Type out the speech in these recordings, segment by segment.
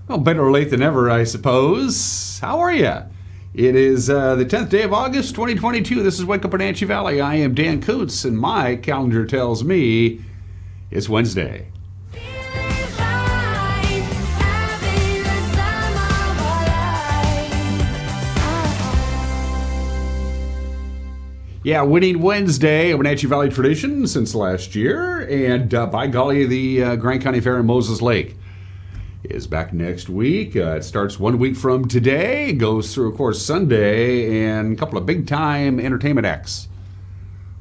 Well, better late than never, I suppose. How are you? It is the 10th day of August, 2022. This is Wake Up Wenatchee Valley. I am Dan Koontz, and my calendar tells me it's Wednesday. Yeah, Winning Wednesday, a Wenatchee Valley tradition since last year. And by golly, the Grant County Fair in Moses Lake is back next week. It starts 1 week from today, goes through, of course, Sunday, and a couple of big-time entertainment acts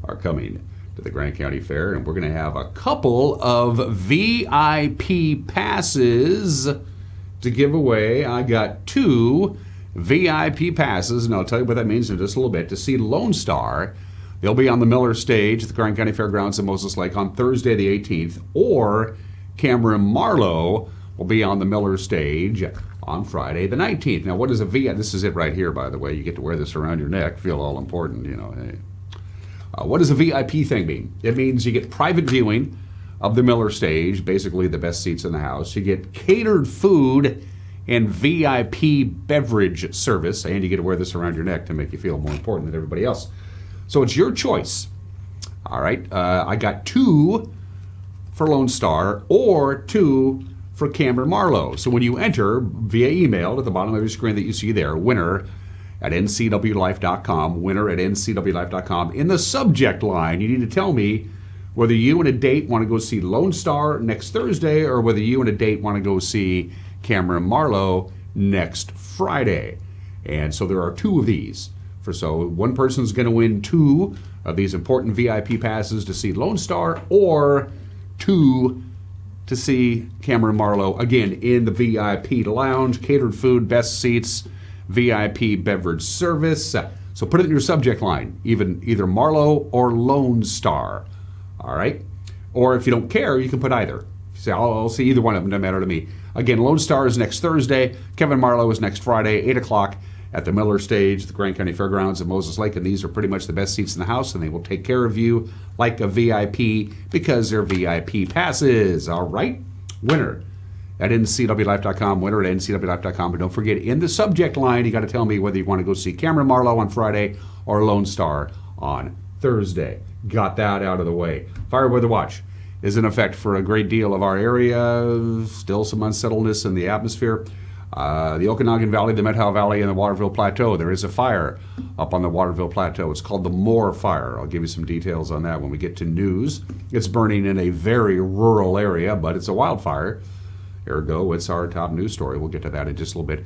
are coming to the Grant County Fair, and we're going to have a couple of VIP passes to give away. I got 2 VIP passes, and I'll tell you what that means in just a little bit, to see Lone Star. They'll be on the Miller stage at the Grant County Fairgrounds in Moses Lake on Thursday the 18th, or Cameron Marlowe will be on the Miller stage on Friday the 19th. Now, what is a VIP? This is it right here, by the way. You get to wear this around your neck, feel all important, you know. Hey. What does a VIP thing mean? It means you get private viewing of the Miller stage, basically the best seats in the house. You get catered food and VIP beverage service, and you get to wear this around your neck to make you feel more important than everybody else. So it's your choice. All right, I got 2 for Lone Star or 2 for Cameron Marlowe. So when you enter via email at the bottom of your screen that you see there, winner at ncwlife.com, winner at ncwlife.com, in the subject line, you need to tell me whether you and a date want to go see Lone Star next Thursday or whether you and a date want to go see Cameron Marlowe next Friday. And so there are 2 of these. So one person's going to win 2 of these important VIP passes to see Lone Star, or 2 to see Cameron Marlowe, again, in the VIP lounge, catered food, best seats, VIP beverage service. So put it in your subject line, either Marlowe or Lone Star. All right? Or if you don't care, you can put either. Say, I'll see either one of them, no matter to me. Again, Lone Star is next Thursday. Kevin Marlowe is next Friday, 8 o'clock at the Miller stage, the Grant County Fairgrounds at Moses Lake. And these are pretty much the best seats in the house, and they will take care of you like a VIP because they're VIP passes. All right? Winner at ncwlife.com, winner at ncwlife.com. But don't forget, in the subject line, you got to tell me whether you want to go see Cameron Marlowe on Friday or Lone Star on Thursday. Got that out of the way. Fire weather watch is in effect for a great deal of our area. Still some unsettledness in the atmosphere. The Okanagan Valley, the Methow Valley, and the Waterville Plateau. There is a fire up on the Waterville Plateau. It's called the Mohr Fire. I'll give you some details on that when we get to news. It's burning in a very rural area, but it's a wildfire. Ergo, it's our top news story. We'll get to that in just a little bit.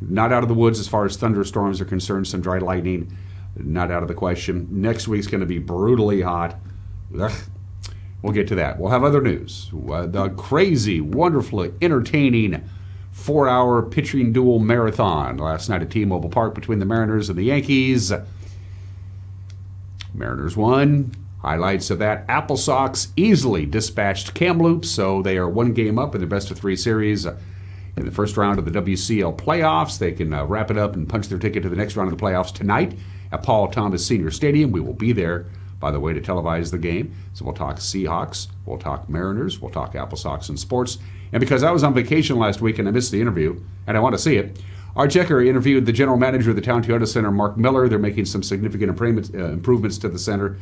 Not out of the woods as far as thunderstorms are concerned. Some dry lightning, not out of the question. Next week's going to be brutally hot. Ugh. We'll get to that. We'll have other news. The crazy, wonderfully entertaining 4-hour pitching duel marathon last night at T-Mobile Park between the Mariners and the Yankees. Mariners won. Highlights of that: Apple Sox easily dispatched Kamloops, so they are 1 game up in their best-of-3 series. In the first round of the WCL playoffs, they can wrap it up and punch their ticket to the next round of the playoffs tonight at Paul Thomas Senior Stadium. We will be there, by the way, to televise the game. So we'll talk Seahawks, we'll talk Mariners, we'll talk Apple Sox and sports. And because I was on vacation last week and I missed the interview, and I want to see it, Art Checker interviewed the general manager of the Town Toyota Center, Mark Miller. They're making some significant improvements to the center.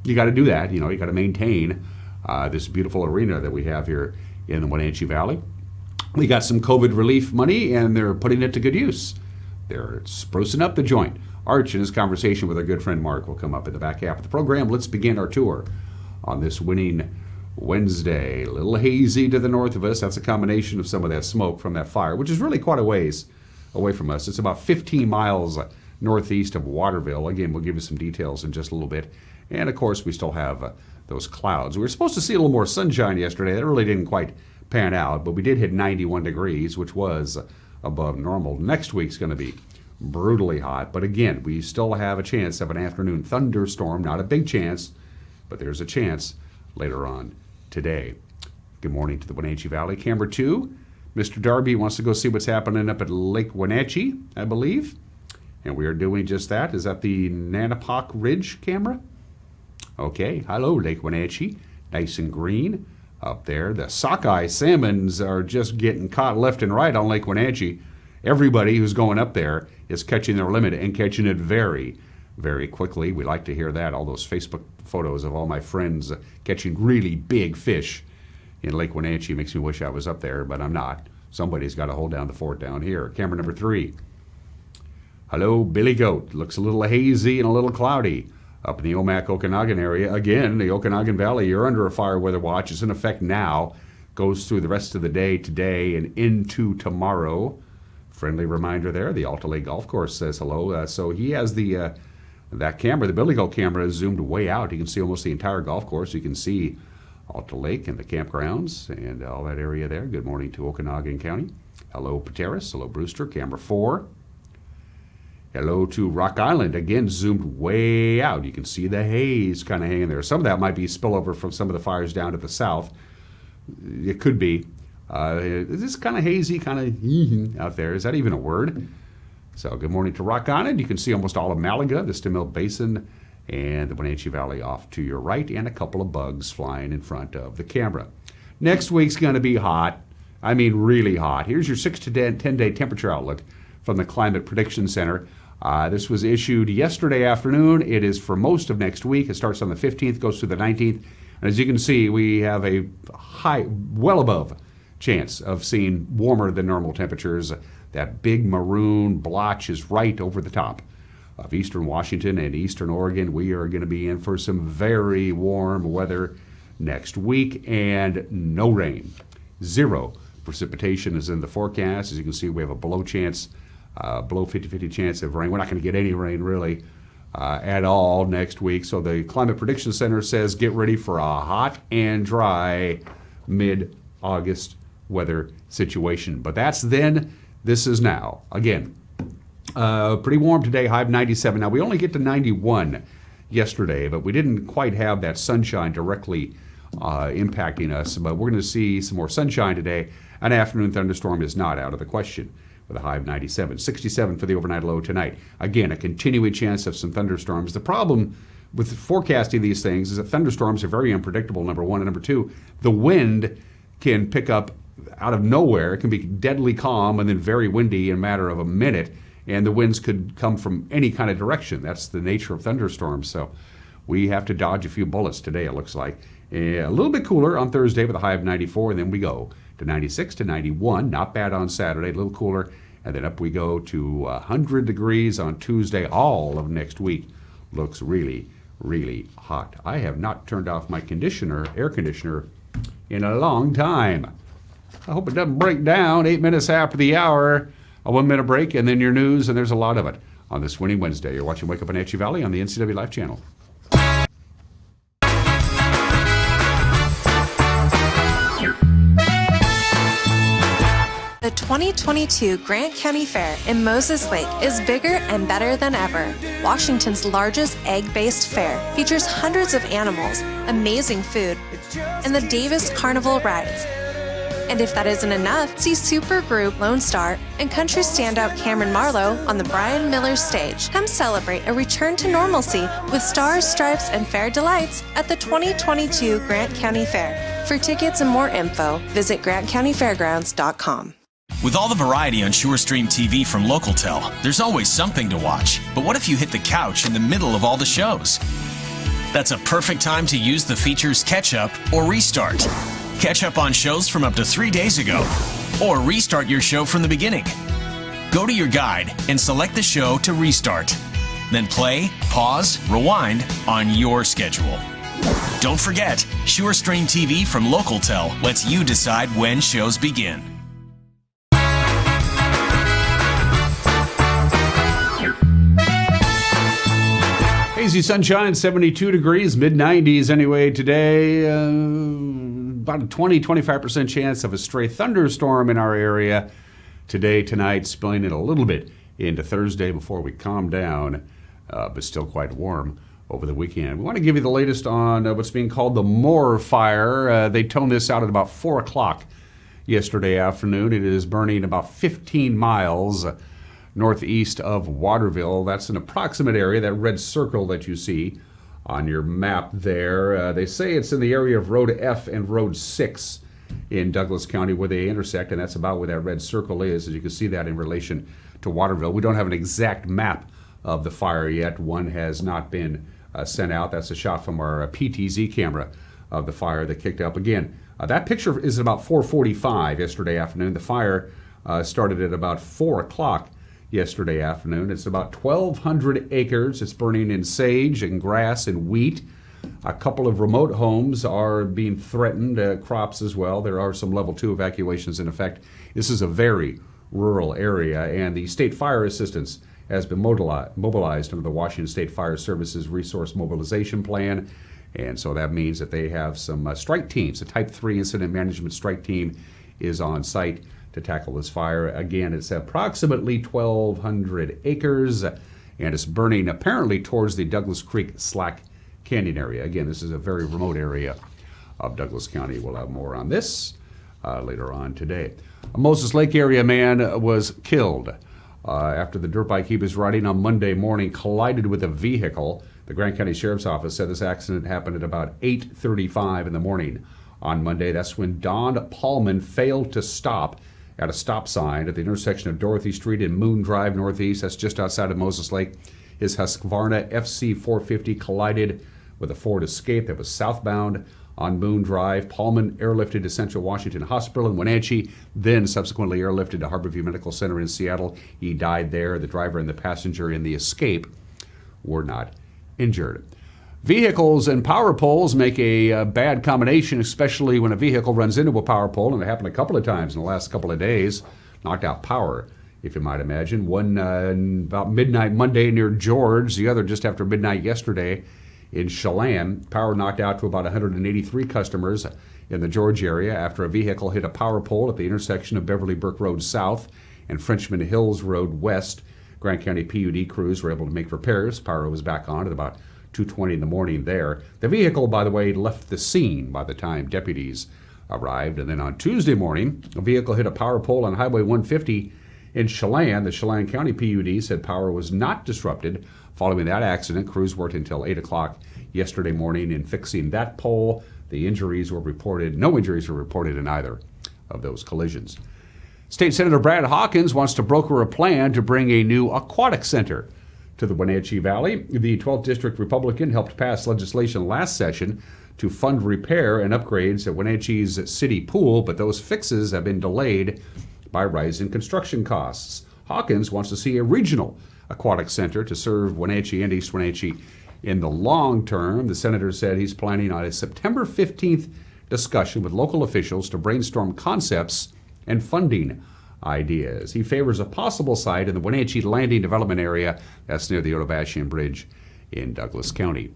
You got to do that. You got to maintain this beautiful arena that we have here in the Wenatchee Valley. We got some COVID relief money, and they're putting it to good use. They're sprucing up the joint. Arch and his conversation with our good friend Mark will come up in the back half of the program. Let's begin our tour on this Winning Wednesday. A little hazy to the north of us. That's a combination of some of that smoke from that fire, which is really quite a ways away from us. It's about 15 miles northeast of Waterville. Again, we'll give you some details in just a little bit. And, of course, we still have those clouds. We were supposed to see a little more sunshine yesterday. That really didn't quite pan out, but we did hit 91 degrees, which was above normal. Next week's going to be brutally hot. But, again, we still have a chance of an afternoon thunderstorm. Not a big chance, but there's a chance later on today. Good morning to the Wenatchee Valley. Camera 2, Mr. Darby wants to go see what's happening up at Lake Wenatchee, I believe. And we are doing just that. Is that the Nanapoc Ridge camera? Okay. Hello, Lake Wenatchee. Nice and green. up there. The sockeye salmons are just getting caught left and right on Lake Wenatchee. Everybody who's going up there is catching their limit and catching it very, very quickly. We like to hear that. All those Facebook photos of all my friends catching really big fish in Lake Wenatchee makes me wish I was up there, but I'm not. Somebody's got to hold down the fort down here. Camera number 3. Hello, Billy Goat. Looks a little hazy and a little cloudy up in the Omak-Okanagan area. Again, the Okanagan Valley, you're under a fire weather watch. It's in effect now. Goes through the rest of the day today and into tomorrow. Friendly reminder there. The Alta Lake Golf Course says hello. So he has the that camera, the Billy Goat camera, is zoomed way out. You can see almost the entire golf course. You can see Alta Lake and the campgrounds and all that area there. Good morning to Okanagan County. Hello, Pateris. Hello, Brewster. Camera 4. Hello to Rock Island. Again, zoomed way out. You can see the haze kind of hanging there. Some of that might be spillover from some of the fires down to the south. It could be. It's kind of hazy, kind of out there. Is that even a word? So good morning to Rock Island. You can see almost all of Malaga, the Stimmill Basin, and the Wenatchee Valley off to your right, and a couple of bugs flying in front of the camera. Next week's going to be hot. I mean really hot. Here's your 6 to 10-day temperature outlook from the Climate Prediction Center. This was issued yesterday afternoon. It is for most of next week. It starts on the 15th, goes through the 19th. And as you can see, we have a high, well above chance of seeing warmer than normal temperatures. That big maroon blotch is right over the top of eastern Washington and eastern Oregon. We are going to be in for some very warm weather next week and no rain. 0 precipitation is in the forecast. As you can see, we have a below 50-50 chance of rain. We're not going to get any rain really at all next week. So the Climate Prediction Center says get ready for a hot and dry mid-August weather situation. But that's then. This is now. Again, pretty warm today, high of 97. Now, we only get to 91 yesterday, but we didn't quite have that sunshine directly impacting us. But we're going to see some more sunshine today. An afternoon thunderstorm is not out of the question with a high of 97. 67 for the overnight low tonight. Again, a continuing chance of some thunderstorms. The problem with forecasting these things is that thunderstorms are very unpredictable, number one. And number two, the wind can pick up out of nowhere. It can be deadly calm and then very windy in a matter of a minute, and the winds could come from any kind of direction. That's the nature of thunderstorms. So we have to dodge a few bullets today, it looks like. A little bit cooler on Thursday with a high of 94, and then we go to 96 to 91. Not bad on Saturday, a little cooler, and then up we go to 100 degrees on Tuesday. All of next week looks really, really hot. I have not turned off my air conditioner, in a long time. I hope it doesn't break down. 8 minutes after the hour, a 1 minute break, and then your news, and there's a lot of it on this winning Wednesday. You're watching Wake Up Wenatchee Valley on the NCW Life Channel. The 2022 Grant County Fair in Moses Lake is bigger and better than ever. Washington's largest egg-based fair features hundreds of animals, amazing food, and the Davis Carnival rides. And if that isn't enough, see supergroup Lone Star and country standout Cameron Marlowe on the Brian Miller stage. Come celebrate a return to normalcy with Stars, Stripes, and Fair Delights at the 2022 Grant County Fair. For tickets and more info, visit grantcountyfairgrounds.com. With all the variety on SureStream TV from LocalTel, there's always something to watch. But what if you hit the couch in the middle of all the shows? That's a perfect time to use the features Catch Up or Restart. Catch up on shows from up to 3 days ago, or restart your show from the beginning. Go to your guide and select the show to restart. Then play, pause, rewind on your schedule. Don't forget, SureStream TV from LocalTel lets you decide when shows begin. Hazy sunshine, 72 degrees, mid-90s anyway today. About a 20-25% chance of a stray thunderstorm in our area today, tonight, spilling in a little bit into Thursday before we calm down, but still quite warm over the weekend. We want to give you the latest on what's being called the Mohr Fire. They toned this out at about 4 o'clock yesterday afternoon. It is burning about 15 miles northeast of Waterville. That's an approximate area, that red circle that you see on your map there. They say it's in the area of Road F and Road 6 in Douglas County where they intersect, and that's about where that red circle is, as you can see that in relation to Waterville. We don't have an exact map of the fire yet. One has not been sent out. That's a shot from our PTZ camera of the fire that kicked up. Again, that picture is at about 4:45 yesterday afternoon. The fire started at about 4 o'clock yesterday afternoon. It's about 1,200 acres. It's burning in sage and grass and wheat. A couple of remote homes are being threatened, crops as well. There are some level 2 evacuations in effect. This is a very rural area, and the state fire assistance has been mobilized under the Washington State Fire Service's Resource Mobilization Plan. And so that means that they have some strike teams. A Type 3 Incident Management Strike Team is on site to tackle this fire. Again, it's approximately 1,200 acres, and it's burning apparently towards the Douglas Creek Slack Canyon area. Again, this is a very remote area of Douglas County. We'll have more on this later on today. A Moses Lake area man was killed after the dirt bike he was riding on Monday morning collided with a vehicle. The Grant County Sheriff's Office said this accident happened at about 8:35 in the morning on Monday. That's when Don Paulman failed to stop at a stop sign at the intersection of Dorothy Street and Moon Drive Northeast. That's just outside of Moses Lake. His Husqvarna FC 450 collided with a Ford Escape that was southbound on Moon Drive. Paulman airlifted to Central Washington Hospital in Wenatchee, then subsequently airlifted to Harborview Medical Center in Seattle. He died there. The driver and the passenger in the Escape were not injured. Vehicles and power poles make a bad combination, especially when a vehicle runs into a power pole, and it happened a couple of times in the last couple of days. Knocked out power, if you might imagine. One about midnight Monday near George, the other just after midnight yesterday in Chelan. Power knocked out to about 183 customers in the George area after a vehicle hit a power pole at the intersection of Beverly Burke Road South and Frenchman Hills Road West. Grant County PUD crews were able to make repairs. Power was back on at about 2:20 in the morning there. The vehicle, by the way, left the scene by the time deputies arrived. And then on Tuesday morning, a vehicle hit a power pole on Highway 150 in Chelan. The Chelan County PUD said power was not disrupted. Following that accident, crews worked until 8 o'clock yesterday morning in fixing that pole. No injuries were reported in either of those collisions. State Senator Brad Hawkins wants to broker a plan to bring a new aquatic center to the Wenatchee Valley. The 12th District Republican helped pass legislation last session to fund repair and upgrades at Wenatchee's city pool, but those fixes have been delayed by rising construction costs. Hawkins wants to see a regional aquatic center to serve Wenatchee and East Wenatchee in the long term. The senator said he's planning on a September 15th discussion with local officials to brainstorm concepts and funding ideas. He favors a possible site in the Wenatchee Landing Development Area. That's near the Otobashian Bridge in Douglas County.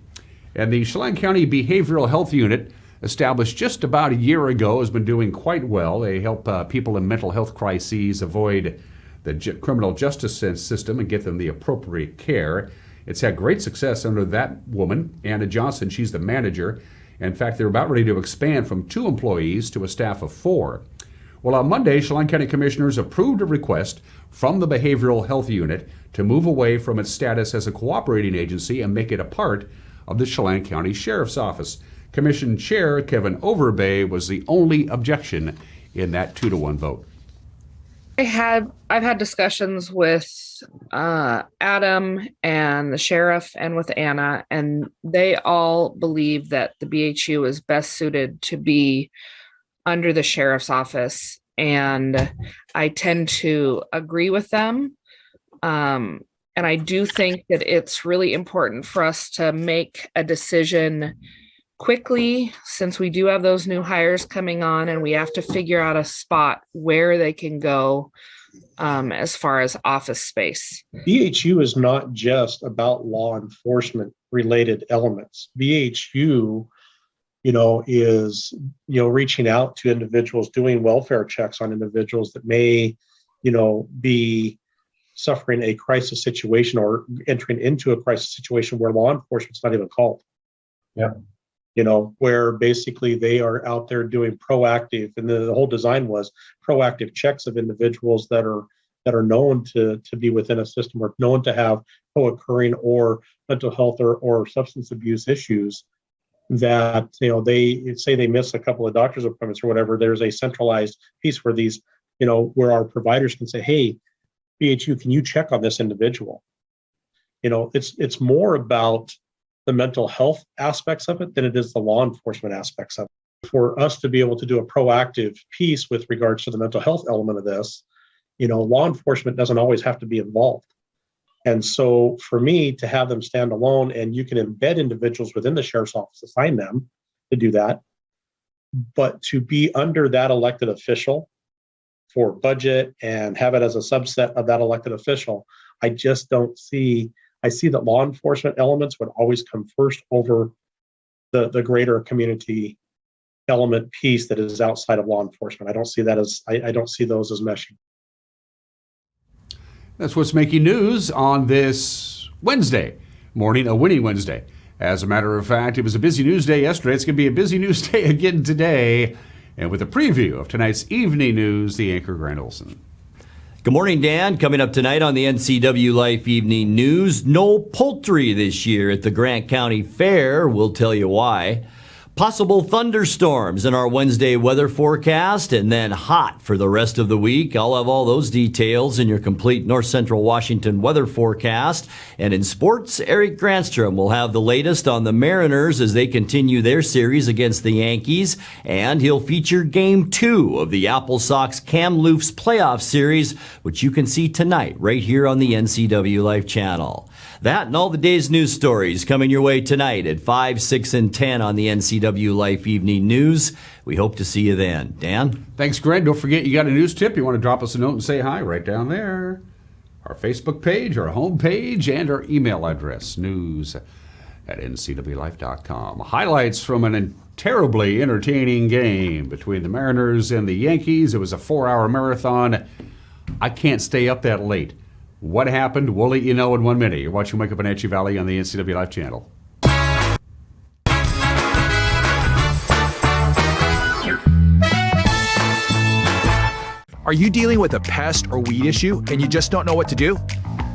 And the Chelan County Behavioral Health Unit, established just about a year ago, has been doing quite well. They help people in mental health crises avoid the criminal justice system and get them the appropriate care. It's had great success under that woman, Anna Johnson. She's the manager. In fact, they're about ready to expand from 2 employees to a staff of 4. Well, on Monday, Chelan County Commissioners approved a request from the Behavioral Health Unit to move away from its status as a cooperating agency and make it a part of the Chelan County Sheriff's Office. Commission Chair Kevin Overbay was the only objection in that 2-1 vote. I've had discussions with Adam and the sheriff and with Anna, and they all believe that the BHU is best suited to be under the sheriff's office, and I tend to agree with them. And I do think that it's really important for us to make a decision quickly, since we do have those new hires coming on, and we have to figure out a spot where they can go as far as office space. BHU is not just about law enforcement related elements. BHU is, reaching out to individuals, doing welfare checks on individuals that may, be suffering a crisis situation or entering into a crisis situation where law enforcement's not even called. Yeah. Where basically they are out there doing proactive, and the whole design was proactive checks of individuals that are that are known to be within a system or known to have co-occurring or mental health or substance abuse issues, that they say they miss a couple of doctor's appointments or whatever. There's a centralized piece where these, where our providers can say, hey, BHU, can you check on this individual? It's more about the mental health aspects of it than it is the law enforcement aspects of it. For us to be able to do a proactive piece with regards to the mental health element of this, law enforcement doesn't always have to be involved. And so for me to have them stand alone, and you can embed individuals within the sheriff's office, assign them to do that, but to be under that elected official for budget and have it as a subset of that elected official, I just don't see. I see that law enforcement elements would always come first over the greater community element piece that is outside of law enforcement. I don't see that as, I don't see those as meshing. That's what's making news on this Wednesday morning, a winning Wednesday. As a matter of fact, it was a busy news day yesterday. It's going to be a busy news day again today. And with a preview of tonight's evening news, the anchor Grant Olson. Good morning, Dan. Coming up tonight on the NCW Life Evening News, no poultry this year at the Grant County Fair. We'll tell you why. Possible thunderstorms in our Wednesday weather forecast, and then hot for the rest of the week. I'll have all those details in your complete North Central Washington weather forecast. And in sports, Eric Granstrom will have the latest on the Mariners as they continue their series against the Yankees. And he'll feature Game 2 of the Apple Sox Kamloops playoff series, which you can see tonight right here on the NCW Life channel. That and all the day's news stories coming your way tonight at 5, 6, and 10 on the NCW Life Evening News. We hope to see you then. Dan? Thanks, Greg. Don't forget, you got a news tip. You want to drop us a note and say hi right down there. Our Facebook page, our home page, and our email address, news@ncwlife.com. Highlights from an terribly entertaining game between the Mariners and the Yankees. It was a 4-hour marathon. I can't stay up that late. What happened? We'll let you know in 1 minute. You're watching Wake Up Wenatchee Valley on the NCW Life channel. Are you dealing with a pest or weed issue and you just don't know what to do?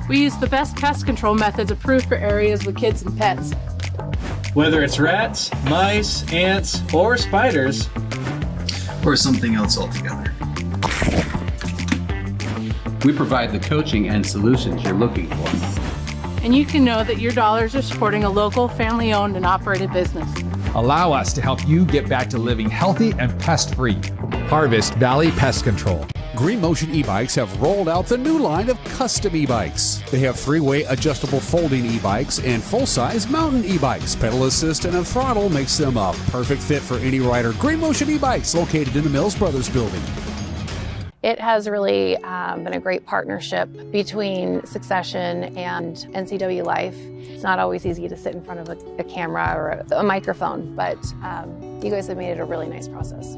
We use the best pest control methods approved for areas with kids and pets. Whether it's rats, mice, ants, or spiders, or something else altogether, we provide the coaching and solutions you're looking for. And you can know that your dollars are supporting a local, family-owned and operated business. Allow us to help you get back to living healthy and pest-free. Harvest Valley Pest Control. Green Motion e-bikes have rolled out the new line of custom e-bikes. They have 3-way adjustable folding e-bikes and full-size mountain e-bikes. Pedal assist and a throttle makes them a perfect fit for any rider. Green Motion e-bikes, located in the Mills Brothers building. It has really been a great partnership between Succession and NCW Life. It's not always easy to sit in front of a camera or a microphone, but you guys have made it a really nice process.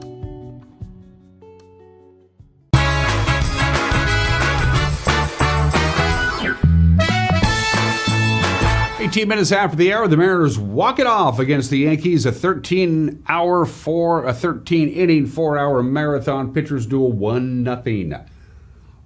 "18 minutes after the hour, the Mariners walk it off against the Yankees. A 13-inning, 4-hour marathon pitchers duel, 1-0.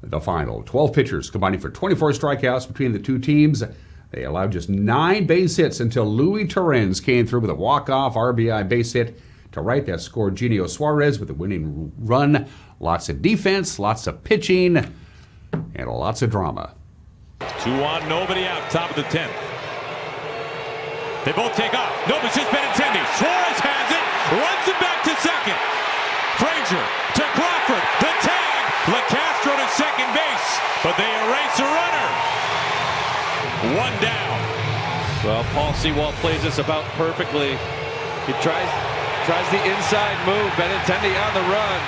The final, 12 pitchers combining for 24 strikeouts between the two teams. They allowed just 9 base hits until Luis Torrens came through with a walk-off RBI base hit to right. That scored Genio Suarez with a winning run. Lots of defense, lots of pitching, and lots of drama. 2 on, nobody out, top of the 10th. They both take off. Nobody's just Benintendi. Suarez has it. Runs it back to second. Frazier to Crawford. The tag. LeCastro to second base. But they erase a runner. 1 down. Well, Paul Sewald plays this about perfectly. He tries the inside move. Benintendi on the run.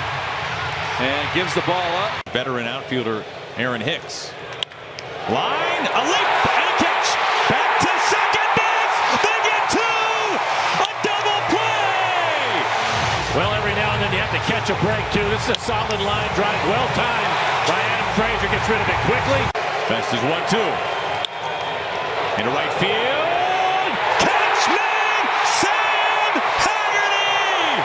And gives the ball up. Veteran outfielder Aaron Hicks. Line. A leap. And a catch. Back to second base. They get 2. A double play. Well, every now and then you have to catch a break, too. This is a solid line drive. Well timed by Adam Frazier. Gets rid of it quickly. Fast is 1-2. Into right field. Catch man. Sam Haggerty.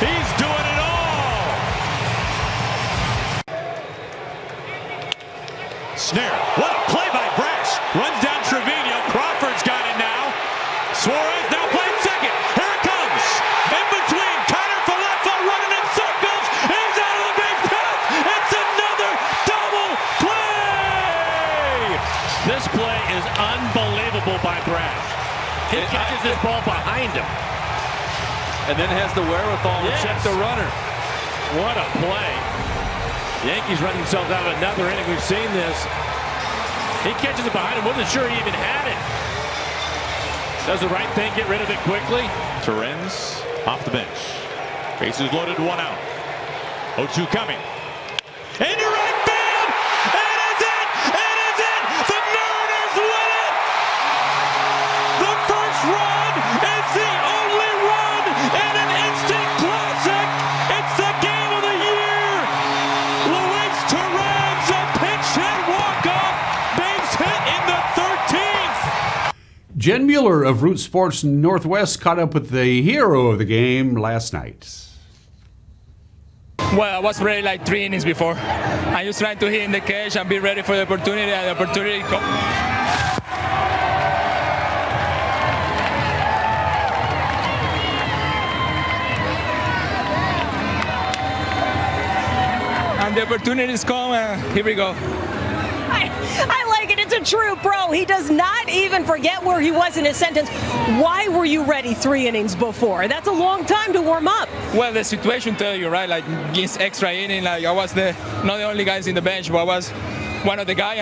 He's doing it all. snare. What a play by Brash. Runs down Trevino. Crawford's got it now. Suarez now playing second. Here it comes. In between. Connor Faleffa running in circles. He's out of the base path. It's another double play. This play is unbelievable by Brash. He catches this ball behind him. And then has the wherewithal to check the runner. What a play. Yankees run themselves out of another inning. We've seen this. He catches it behind him. Wasn't sure he even had it. Does the right thing. Get rid of it quickly. Terens off the bench. Bases loaded, 1 out. 0-2 coming. Into right field. It is it. It is it. The Mariners win it. The first run is the only run in an instant classic. It's the game of the year. Luis Terens, a pinch hit walk-off. Base hit in the 13th. Jen Mueller of Root Sports Northwest caught up with the hero of the game last night. Well, I was ready like 3 innings before. I just trying to hit in the cage and be ready for the opportunity, and the opportunity and the opportunities come, and here we go. I like it. It's a true pro. He does not even forget where he was in his sentence. Why were you ready 3 innings before? That's a long time to warm up. Well, the situation tell you, right? Like, this extra inning, like I was not the only guys in the bench, but I was one of the guys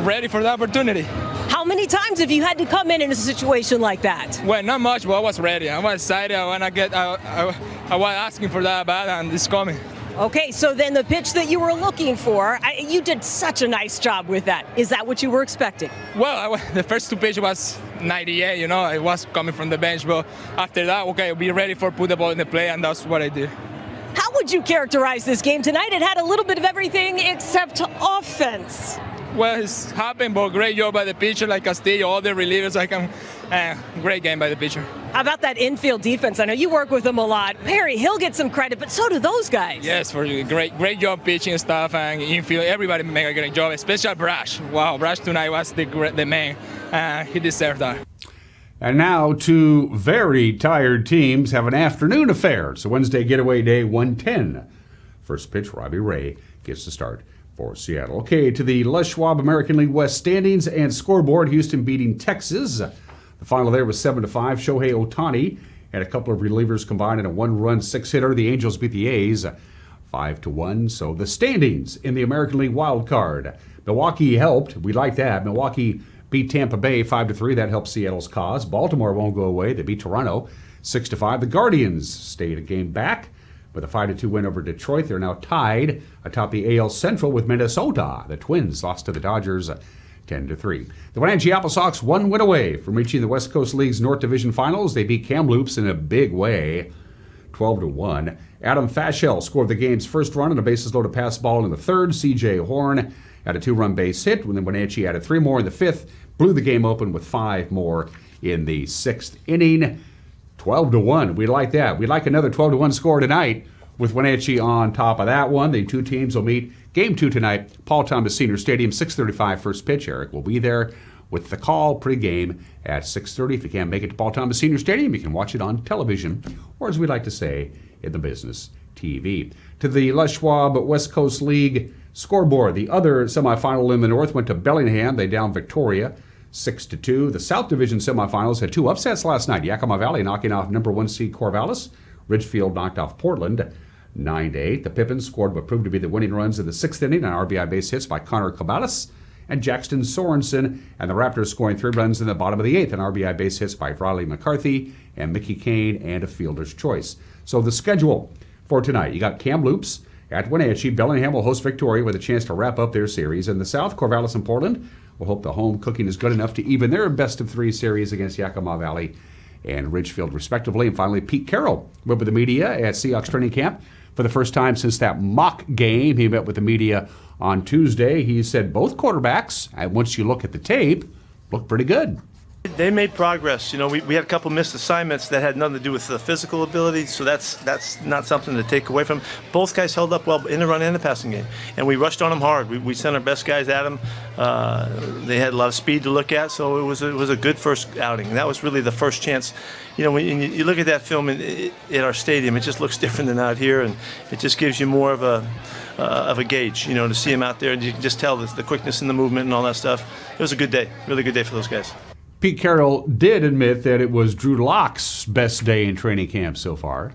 ready for the opportunity. How many times have you had to come in a situation like that? Well, not much, but I was ready. I was excited. I was asking for that bat, and it's coming. Okay, so then the pitch that you were looking for, you did such a nice job with that. Is that what you were expecting? Well, the first 2 pitches was 98, you know, it was coming from the bench, but after that, okay, be ready for put the ball in the play, and that's what I did. How would you characterize this game tonight? It had a little bit of everything except offense. Well, it's happened, but great job by the pitcher, like Castillo, all the relievers. Great game by the pitcher. How about that infield defense? I know you work with them a lot. Perry, he'll get some credit, but so do those guys. Yes, for great job pitching stuff and infield. Everybody made a great job, especially Brash. Wow, Brash tonight was the man. He deserved that. And now 2 very tired teams have an afternoon affair. It's a Wednesday getaway day, 1:10. First pitch, Robbie Ray gets the start for Seattle. Okay, to the Les Schwab American League West standings and scoreboard. Houston beating Texas. The final there was 7-5. Shohei Ohtani and a couple of relievers combined in a 1-run 6-hitter. The Angels beat the A's 5-1. So the standings in the American League wild card. Milwaukee helped. We like that. Milwaukee beat Tampa Bay 5-3. That helps Seattle's cause. Baltimore won't go away. They beat Toronto 6-5. The Guardians stayed a game back with a 5-2 win over Detroit. They're now tied atop the AL Central with Minnesota. The Twins lost to the Dodgers 10-3. The Wenatchee Apple Sox 1 win away from reaching the West Coast League's North Division Finals. They beat Kamloops in a big way, 12-1. Adam Fashel scored the game's first run on a bases-loaded pass ball in the 3rd. C.J. Horn had a 2-run base hit when Wenatchee added 3 more in the 5th, blew the game open with 5 more in the 6th inning. 12-1. We like that. We'd like another 12-1 score tonight with Wenatchee on top of that one. The 2 teams will meet Game 2 tonight, Paul Thomas Senior Stadium, 6:35 first pitch. Eric will be there with the call pregame at 6:30. If you can't make it to Paul Thomas Senior Stadium, you can watch it on television, or as we like to say, in the business TV. To the Les Schwab West Coast League scoreboard, the other semifinal in the North went to Bellingham. They downed Victoria 6-2. The South Division semifinals had 2 upsets last night. Yakima Valley knocking off number 1 seed Corvallis. Ridgefield knocked off Portland 9-8. The Pippins scored what proved to be the winning runs in the 6th inning on RBI base hits by Connor Cabalas and Jackson Sorensen, and the Raptors scoring 3 runs in the bottom of the 8th on RBI base hits by Riley McCarthy and Mickey Kane and a fielder's choice. So the schedule for tonight, you got Kamloops at Wenatchee. Bellingham will host Victoria with a chance to wrap up their series. In the South, Corvallis and Portland will hope the home cooking is good enough to even their best-of-3 series against Yakima Valley and Ridgefield, respectively. And finally, Pete Carroll went with the media at Seahawks training camp for the first time since that mock game. He met with the media on Tuesday. He said both quarterbacks, and once you look at the tape, look pretty good. They made progress. You know, we had a couple missed assignments that had nothing to do with the physical ability, so that's not something to take away from them. Both guys held up well in the run and the passing game, and we rushed on them hard. We sent our best guys at them. They had a lot of speed to look at, so it was a good first outing. And that was really the first chance. You know, when you look at that film at our stadium, it just looks different than out here, and it just gives you more of a gauge, you know, to see them out there, and you can just tell the quickness in the movement and all that stuff. It was a good day, really good day for those guys. Pete Carroll did admit that it was Drew Lock's best day in training camp so far.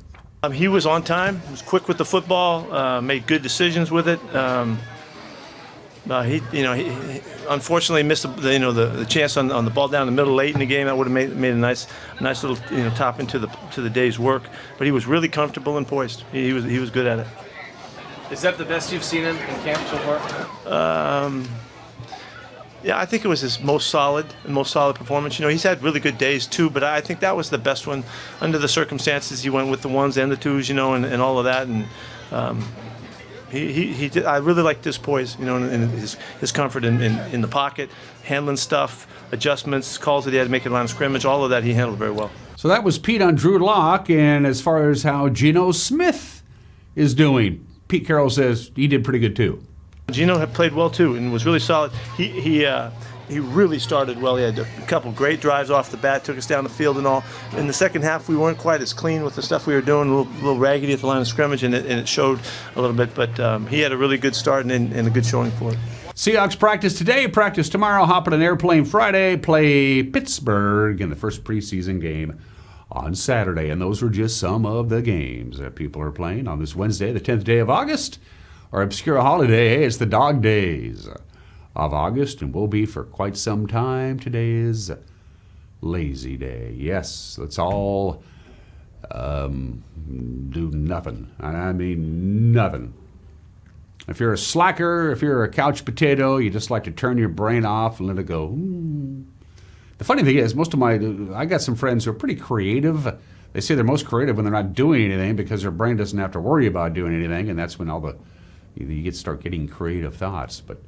He was on time, he was quick with the football, made good decisions with it. He unfortunately missed the chance on the ball down the middle late in the game. That would have made a nice little top into the day's work. But he was really comfortable and poised. He was good at it. Is that the best you've seen him in camp so far? Yeah, I think it was his most solid performance. You know, he's had really good days too, but I think that was the best one under the circumstances. He went with the ones and the twos, you know, and all of that. And he did. I really liked his poise, you know, and his comfort in the pocket, handling stuff, adjustments, calls that he had to make at line of scrimmage. All of that he handled very well. So that was Pete on Drew Lock, and as far as how Geno Smith is doing, Pete Carroll says he did pretty good too. Geno had played well too and was really solid. He really started well. He had a couple great drives off the bat, took us down the field and all. In the second half, we weren't quite as clean with the stuff we were doing, a little raggedy at the line of scrimmage, and it showed a little bit. But he had a really good start and a good showing for it. Seahawks practice today, practice tomorrow, hop on an airplane Friday, play Pittsburgh in the first preseason game on Saturday. And those are just some of the games that people are playing on this Wednesday, the 10th day of August. Our obscure holiday, it's the dog days of August, and will be for quite some time. Today is Lazy Day. Yes, let's all do nothing. And I mean nothing. If you're a slacker, if you're a couch potato, you just like to turn your brain off and let it go. The funny thing is, I got some friends who are pretty creative. They say they're most creative when they're not doing anything because their brain doesn't have to worry about doing anything, and that's when you start getting creative thoughts. But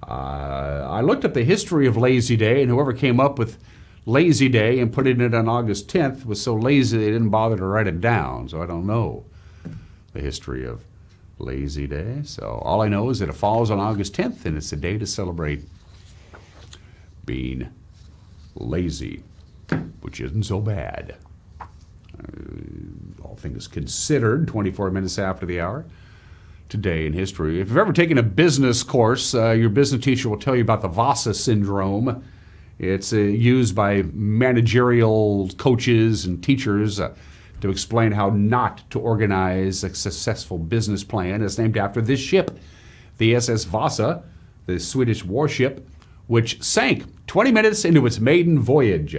I looked up the history of Lazy Day, and whoever came up with Lazy Day and putting it on August 10th was so lazy they didn't bother to write it down. So I don't know the history of Lazy Day. So all I know is that it falls on August 10th, and it's a day to celebrate being lazy, which isn't so bad. All things considered, 24 minutes after the hour. Today in history. If you've ever taken a business course, your business teacher will tell you about the Vasa syndrome. It's used by managerial coaches and teachers to explain how not to organize a successful business plan. It's named after this ship, the SS Vasa, the Swedish warship, which sank 20 minutes into its maiden voyage.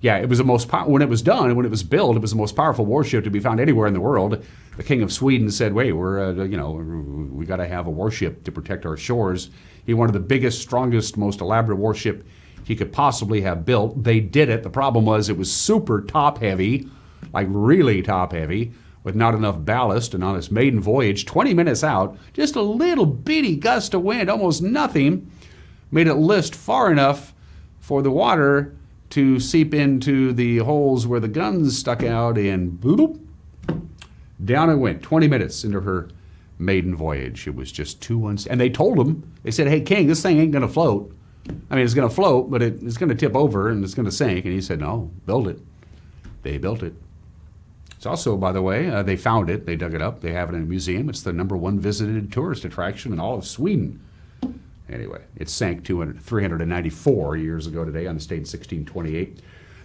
Yeah, it was when it was done and when it was built, it was the most powerful warship to be found anywhere in the world. The King of Sweden said, "Wait, we got to have a warship to protect our shores." He wanted the biggest, strongest, most elaborate warship he could possibly have built. They did it. The problem was it was super top heavy, like really top heavy, with not enough ballast. And on its maiden voyage, 20 minutes out, just a little bitty gust of wind, almost nothing, made it list far enough for the water to seep into the holes where the guns stuck out, and boop, down it went. 20 minutes into her maiden voyage. It was just too unstable. And they told him, they said, "Hey, King, this thing ain't going to float. I mean, it's going to float, but it's going to tip over and it's going to sink." And he said, "No, build it." They built it. It's also, by the way, they found it. They dug it up. They have it in a museum. It's the #1 visited tourist attraction in all of Sweden. Anyway, it sank 394 years ago today on this date in 1628.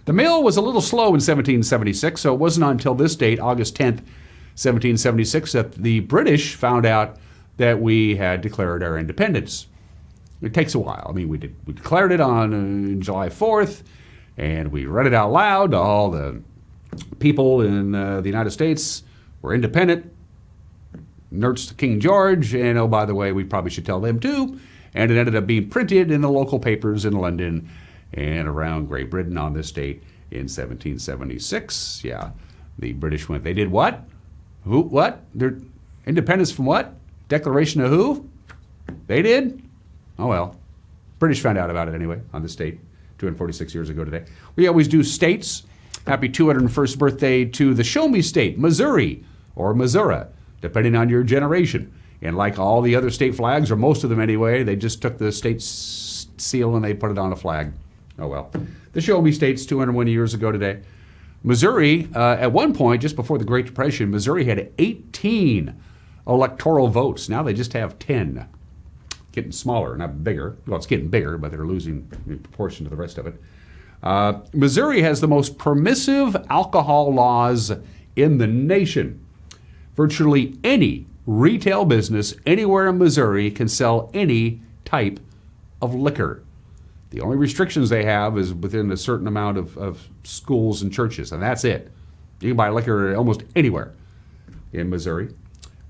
The mail was a little slow in 1776, so it wasn't until this date, August 10th, 1776, that the British found out that we had declared our independence. It takes a while. I mean, we declared it on July 4th, and we read it out loud to all the people in the United States. We're independent. Nerds to King George, and oh, by the way, we probably should tell them too. And it ended up being printed in the local papers in London and around Great Britain on this date in 1776. Yeah, the British went, they did what? Who? What? Their independence from what? Declaration of who? They did? Oh well. British found out about it anyway on this date, 246 years ago today. We always do states. Happy 201st birthday to the Show Me State, Missouri, or Missouri, depending on your generation. And like all the other state flags, or most of them anyway, they just took the state seal and they put it on a flag. Oh well. The Show Me State's 201 years ago today. Missouri, at one point, just before the Great Depression, Missouri had 18 electoral votes. Now they just have 10. Getting smaller, not bigger. Well, it's getting bigger, but they're losing in proportion to the rest of it. Missouri has the most permissive alcohol laws in the nation. Virtually any retail business anywhere in Missouri can sell any type of liquor. The only restrictions they have is within a certain amount of schools and churches, and that's it. You can buy liquor almost anywhere in Missouri.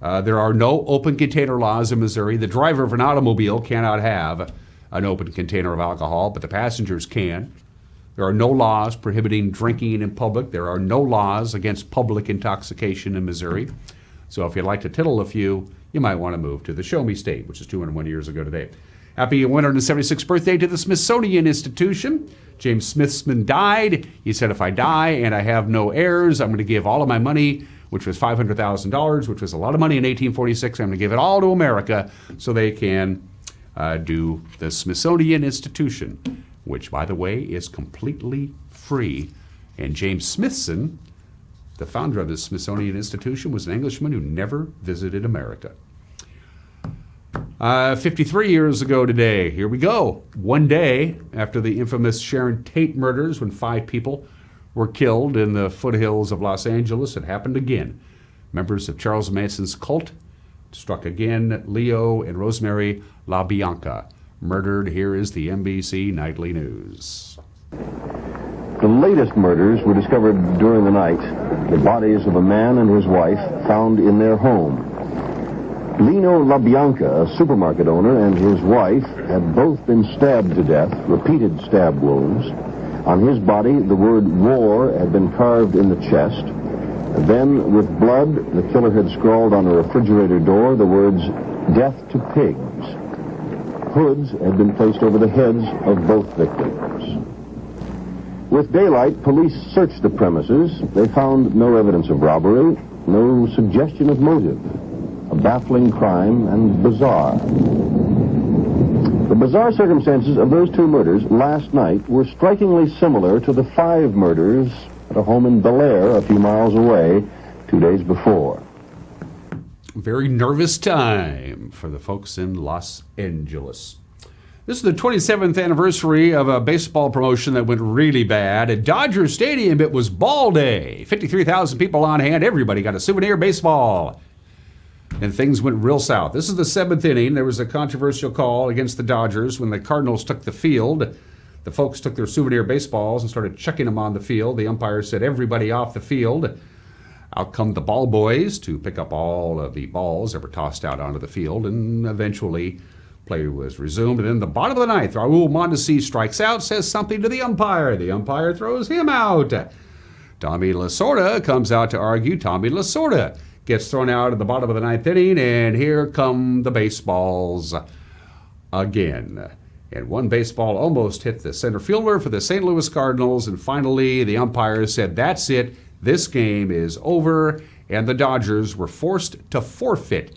There are no open container laws in Missouri. The driver of an automobile cannot have an open container of alcohol, but the passengers can. There are no laws prohibiting drinking in public. There are no laws against public intoxication in Missouri. So if you'd like to tittle a few, you might want to move to the Show Me State, which is 201 years ago today. Happy 176th birthday to the Smithsonian Institution. James Smithson died. He said, if I die and I have no heirs, I'm going to give all of my money, which was $500,000, which was a lot of money in 1846. I'm going to give it all to America so they can do the Smithsonian Institution, which, by the way, is completely free. And James Smithson, the founder of the Smithsonian Institution, was an Englishman who never visited America. 53 years ago today, here we go. One day after the infamous Sharon Tate murders, when 5 people were killed in the foothills of Los Angeles, it happened again. Members of Charles Manson's cult struck again. Leo and Rosemary LaBianca murdered. Here is the NBC Nightly News. The latest murders were discovered during the night. The bodies of a man and his wife found in their home. Lino LaBianca, a supermarket owner, and his wife had both been stabbed to death, repeated stab wounds. On his body, the word war had been carved in the chest. Then, with blood, the killer had scrawled on a refrigerator door the words, "Death to pigs." Hoods had been placed over the heads of both victims. With daylight, police searched the premises. They found no evidence of robbery, no suggestion of motive. A baffling crime and bizarre. The bizarre circumstances of those 2 murders last night were strikingly similar to the 5 murders at a home in Bel Air a few miles away 2 days before. Very nervous time for the folks in Los Angeles. This is the 27th anniversary of a baseball promotion that went really bad. At Dodger Stadium, it was ball day. 53,000 people on hand. Everybody got a souvenir baseball. And things went real south. This is the 7th inning. There was a controversial call against the Dodgers when the Cardinals took the field. The folks took their souvenir baseballs and started chucking them on the field. The umpire said, everybody off the field. Out come the ball boys to pick up all of the balls that were tossed out onto the field. And eventually, play was resumed. And in the bottom of the ninth, Raul Mondesi strikes out, says something to the umpire. The umpire throws him out. Tommy Lasorda comes out to argue. Tommy Lasorda gets thrown out at the bottom of the 9th inning, and here come the baseballs again. And one baseball almost hit the center fielder for the St. Louis Cardinals, and finally the umpire said, that's it, this game is over, and the Dodgers were forced to forfeit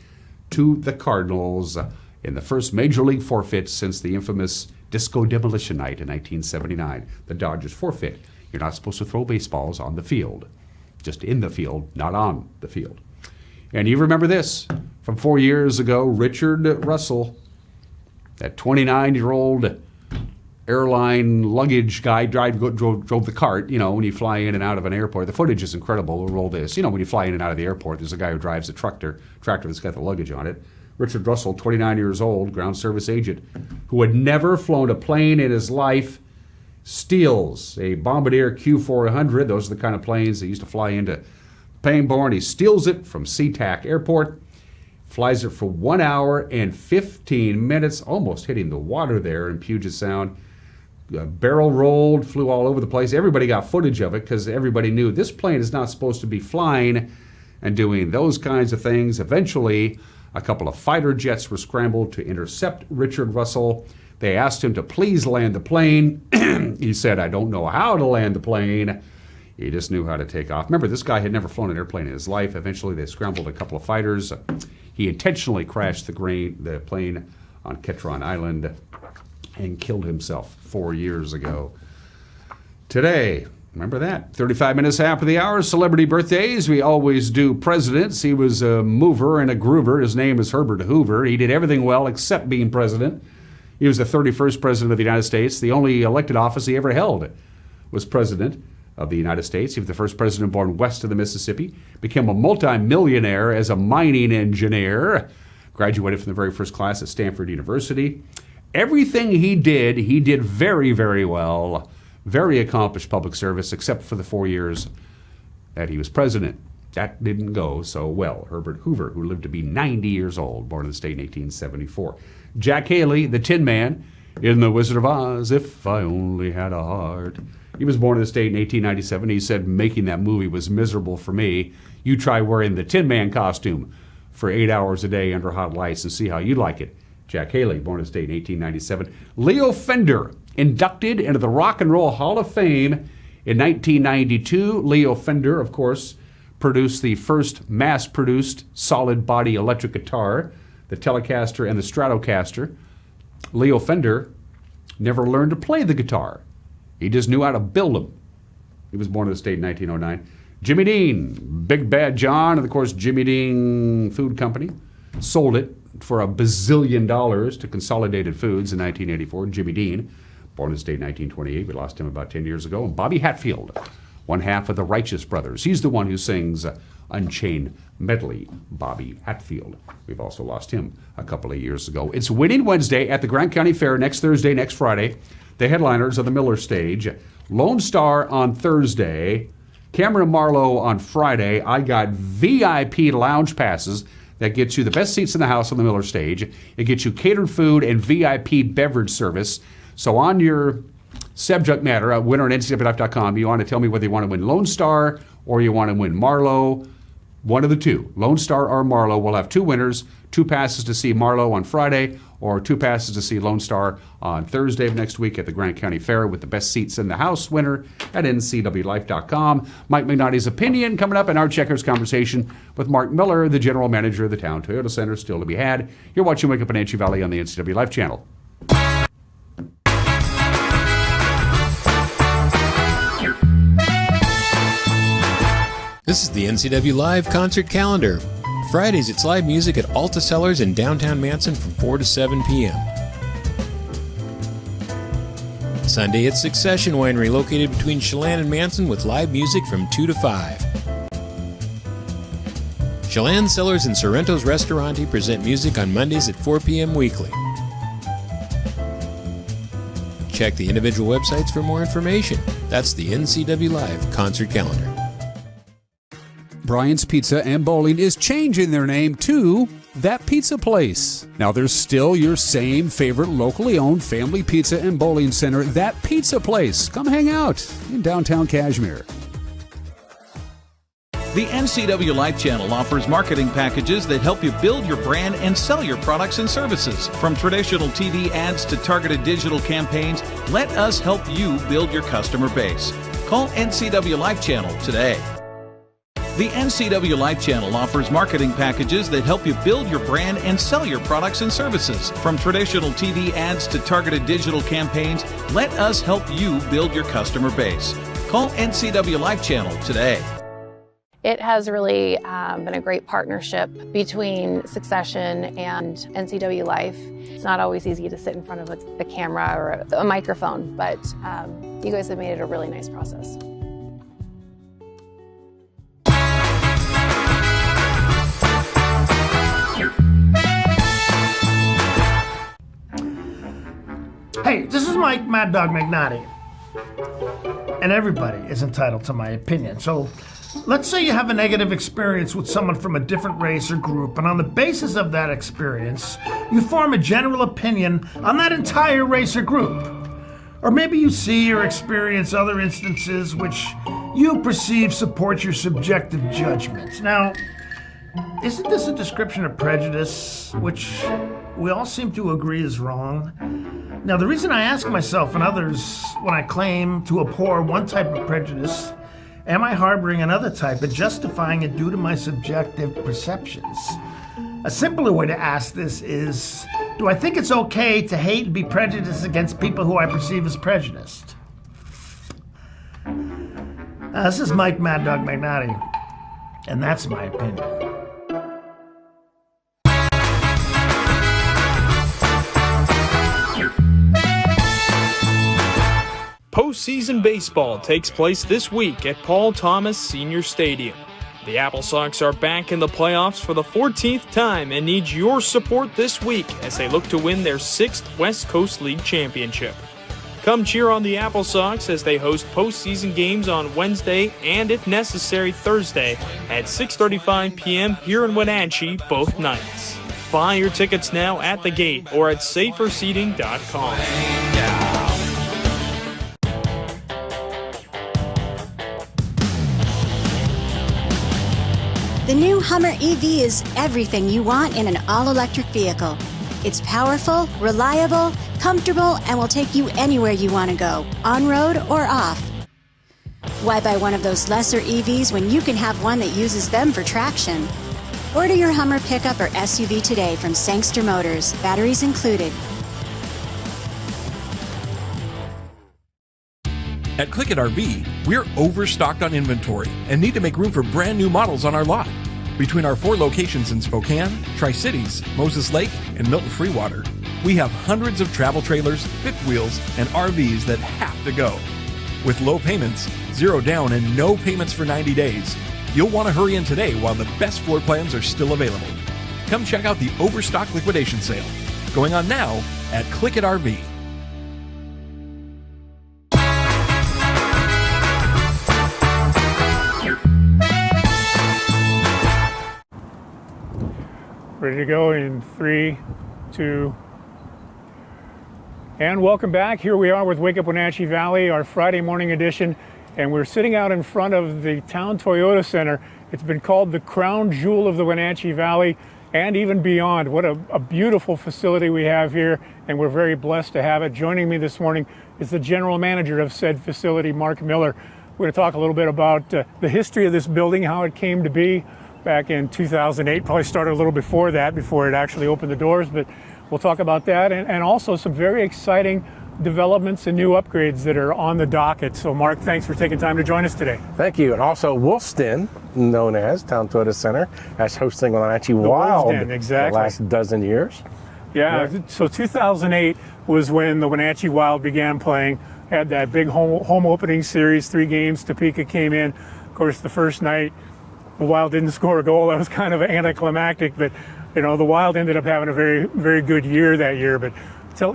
to the Cardinals in the first Major League forfeit since the infamous Disco Demolition Night in 1979. The Dodgers forfeit. You're not supposed to throw baseballs on the field. Just in the field, not on the field. And you remember this from 4 years ago, Richard Russell, that 29-year-old airline luggage guy, drove the cart. You know, when you fly in and out of an airport, the footage is incredible. We'll roll this. You know, when you fly in and out of the airport, there's a guy who drives a tractor that's got the luggage on it. Richard Russell, 29 years old, ground service agent, who had never flown a plane in his life, steals a Bombardier Q400. Those are the kind of planes that used to fly into Pangborn. He steals it from SeaTac Airport, flies it for 1 hour and 15 minutes, almost hitting the water there in Puget Sound. Barrel rolled, flew all over the place. Everybody got footage of it because everybody knew this plane is not supposed to be flying and doing those kinds of things. Eventually, a couple of fighter jets were scrambled to intercept Richard Russell. They asked him to please land the plane. He said, I don't know how to land the plane. He just knew how to take off. Remember, this guy had never flown an airplane in his life. Eventually, they scrambled a couple of fighters. He intentionally crashed the plane on Ketron Island and killed himself 4 years ago. Today, remember that, 35 minutes after the hour, celebrity birthdays. We always do presidents. He was a mover and a groover. His name is Herbert Hoover. He did everything well except being president. He was the 31st president of the United States. The only elected office he ever held was president of the United States. He was the first president born west of the Mississippi, became a multimillionaire as a mining engineer, graduated from the very first class at Stanford University. Everything he did very, very well. Very accomplished public service, except for the 4 years that he was president. That didn't go so well. Herbert Hoover, who lived to be 90 years old, born in the state in 1874. Jack Haley, the Tin Man, in The Wizard of Oz, If I Only Had a Heart. He was born in the state in 1897. He said making that movie was miserable for me. You try wearing the Tin Man costume for 8 hours a day under hot lights and see how you like it. Jack Haley, born in the state in 1897. Leo Fender, inducted into the Rock and Roll Hall of Fame in 1992. Leo Fender, of course, produced the first mass-produced solid-body electric guitar, the Telecaster and the Stratocaster. Leo Fender never learned to play the guitar. He just knew how to build them. He was born in the state in 1909. Jimmy Dean, Big Bad John, and of course Jimmy Dean Food Company, sold it for $1 bazillion to Consolidated Foods in 1984. Jimmy Dean, born in the state in 1928. We lost him about 10 years ago. And Bobby Hatfield, one half of the Righteous Brothers. He's the one who sings Unchained Medley, Bobby Hatfield. We've also lost him a couple of years ago. It's Winning Wednesday at the Grant County Fair next Thursday, next Friday. The headliners are the Miller Stage. Lone Star on Thursday. Cameron Marlowe on Friday. I got VIP lounge passes that gets you the best seats in the house on the Miller Stage. It gets you catered food and VIP beverage service. So on your subject matter, winner at ncwlife.com, you want to tell me whether you want to win Lone Star or you want to win Marlowe. One of the two, Lone Star or Marlowe. We'll have two winners, 2 passes to see Marlowe on Friday or 2 passes to see Lone Star on Thursday of next week at the Grant County Fair with the best seats in the house. Winner at ncwlife.com. Mike Magnotti's opinion coming up in our Checkers conversation with Mark Miller, the general manager of the Town Toyota Center, still to be had. You're watching Wake Up Wenatchee Valley on the NCW Life channel. This is the NCW Live concert calendar. Fridays, it's live music at Alta Cellars in downtown Manson from 4 to 7 p.m. Sunday, it's Succession Winery located between Chelan and Manson with live music from 2 to 5. Chelan Cellars and Sorrento's Restaurante present music on Mondays at 4 p.m. weekly. Check the individual websites for more information. That's the NCW Live concert calendar. Brian's Pizza and Bowling is changing their name to That Pizza Place. Now, there's still your same favorite locally owned family pizza and bowling center, That Pizza Place. Come hang out in downtown Cashmere. The NCW Life channel offers marketing packages that help you build your brand and sell your products and services. From traditional TV ads to targeted digital campaigns, let us help you build your customer base. Call NCW Life channel today. The NCW Life channel offers marketing packages that help you build your brand and sell your products and services. From traditional TV ads to targeted digital campaigns, let us help you build your customer base. Call NCW Life channel today. It has really been a great partnership between Succession and NCW Life. It's not always easy to sit in front of a camera or a microphone, but you guys have made it a really nice process. Hey, this is Mike Mad Dog Magnotti, and everybody is entitled to my opinion. So let's say you have a negative experience with someone from a different race or group, and on the basis of that experience, you form a general opinion on that entire race or group. Or maybe you see or experience other instances which you perceive support your subjective judgment. Now, isn't this a description of prejudice, which we all seem to agree is wrong? Now, the reason I ask myself and others when I claim to abhor one type of prejudice, am I harboring another type and justifying it due to my subjective perceptions? A simpler way to ask this is, do I think it's okay to hate and be prejudiced against people who I perceive as prejudiced? This is Mike Mad Dog Magnotti, and that's my opinion. Postseason Baseball takes place this week at Paul Thomas Senior Stadium. The Apple Sox are back in the playoffs for the 14th time and need your support this week as they look to win their 6th West Coast League championship. Come cheer on the Apple Sox as they host postseason games on Wednesday and, if necessary, Thursday at 6:35 p.m. here in Wenatchee both nights. Buy your tickets now at the gate or at saferseating.com. The new Hummer EV is everything you want in an all-electric vehicle. It's powerful, reliable, comfortable, and will take you anywhere you want to go, on-road or off. Why buy one of those lesser EVs when you can have one that uses them for traction? Order your Hummer pickup or SUV today from Sangster Motors, batteries included. At Click It RV, we're overstocked on inventory and need to make room for brand new models on our lot. Between our 4 locations in Spokane, Tri-Cities, Moses Lake, and Milton Freewater, we have hundreds of travel trailers, fifth wheels, and RVs that have to go. With low payments, 0 down, and no payments for 90 days, you'll want to hurry in today while the best floor plans are still available. Come check out the Overstock Liquidation Sale, going on now at Click It RV. Ready to go in 3, 2, and welcome back. Here we are with Wake Up Wenatchee Valley, our Friday morning edition, and we're sitting out in front of the Town Toyota Center. It's been called the crown jewel of the Wenatchee Valley and even beyond. What a beautiful facility we have here, and we're very blessed to have it. Joining me this morning is the general manager of said facility, Mark Miller. We're going to talk a little bit about the history of this building, how it came to be back in 2008, probably started a little before that, before it actually opened the doors, but we'll talk about that, and also some very exciting developments and new upgrades that are on the docket. So Mark, thanks for taking time to join us today. Thank you. And also Wolfston, known as Town Toyota Center, as hosting Wenatchee Wild exactly. The last dozen years. Yeah, so 2008 was when the Wenatchee Wild began playing, had that big home opening series, 3 games. Topeka came in. Of course, the first night, the Wild didn't score a goal. That was kind of anticlimactic, but the Wild ended up having a very, very good year that year. But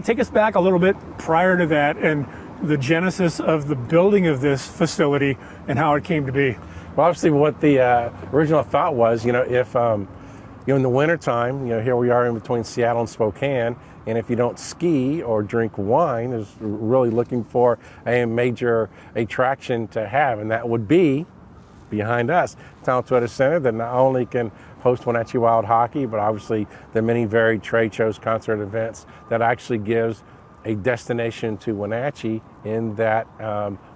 take us back a little bit prior to that and the genesis of the building of this facility and how it came to be. Well, obviously, what the original thought was, if in the wintertime, here we are in between Seattle and Spokane, and if you don't ski or drink wine, is really looking for a major attraction to have, and that would be behind us, Town Toyota Center, that not only can host Wenatchee Wild hockey, but obviously the many varied trade shows, concert events that actually gives a destination to Wenatchee in that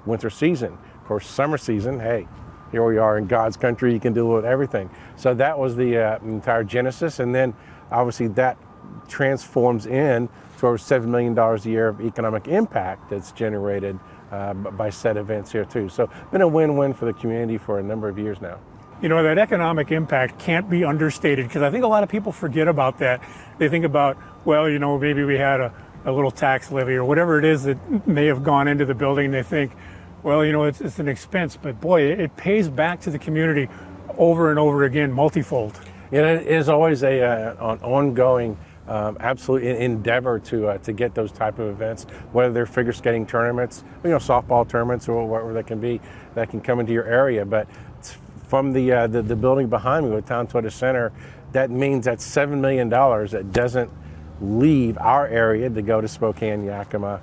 winter season. Of course, summer season, hey, here we are in God's country, you can do with everything. So that was the entire genesis, and then obviously that transforms in to over $7 million a year of economic impact that's generated by said events here too. So been a win-win for the community for a number of years now. That economic impact can't be understated, because I think a lot of people forget about that. They think about, maybe we had a little tax levy or whatever it is that may have gone into the building. They think, it's an expense, but boy, it pays back to the community over and over again, multifold. It is always an ongoing absolute endeavor to get those type of events, whether they're figure skating tournaments, softball tournaments, or whatever that can be, that can come into your area. But from the building behind me with Town Toyota Center, that means that $7 million that doesn't leave our area to go to Spokane, Yakima,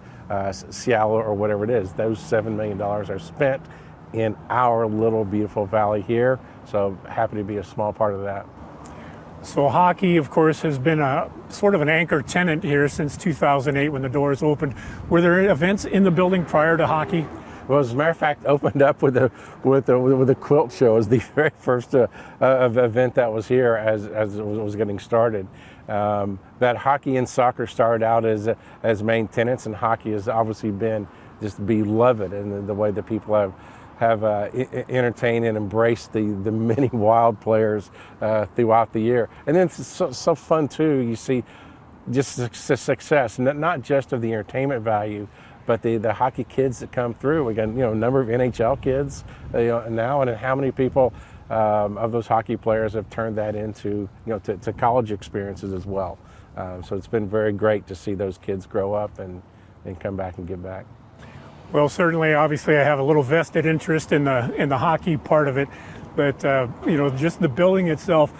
Seattle, or whatever it is. Those $7 million are spent in our little beautiful valley here. So happy to be a small part of that. So hockey, of course, has been a sort of an anchor tenant here since 2008 when the doors opened. Were there events in the building prior to hockey? Well, as a matter of fact, opened up with a quilt show as the very first event that was here as it was getting started. That hockey and soccer started out as main tenants, and hockey has obviously been just beloved in the way that people have entertained and embraced the many wild players throughout the year. And then it's so fun too. You see just success, not just of the entertainment value, but the hockey kids that come through. We got a number of NHL kids now, and how many people of those hockey players have turned that into to college experiences as well. So it's been very great to see those kids grow up and come back and give back. Well, certainly, obviously, I have a little vested interest in the hockey part of it, but just the building itself.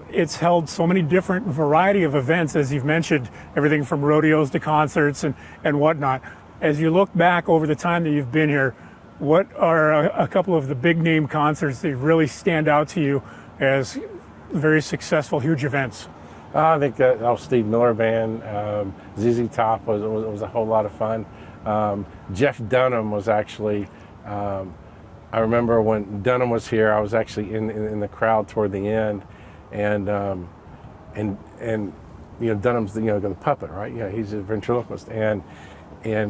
It's held so many different variety of events, as you've mentioned, everything from rodeos to concerts and whatnot. As you look back over the time that you've been here, what are a couple of the big name concerts that really stand out to you as very successful, huge events? I think Steve Miller Band, ZZ Top was a whole lot of fun. Jeff Dunham was actually, I remember when Dunham was here, I was actually in the crowd toward the end, and Dunham's the puppet, right? Yeah, he's a ventriloquist, and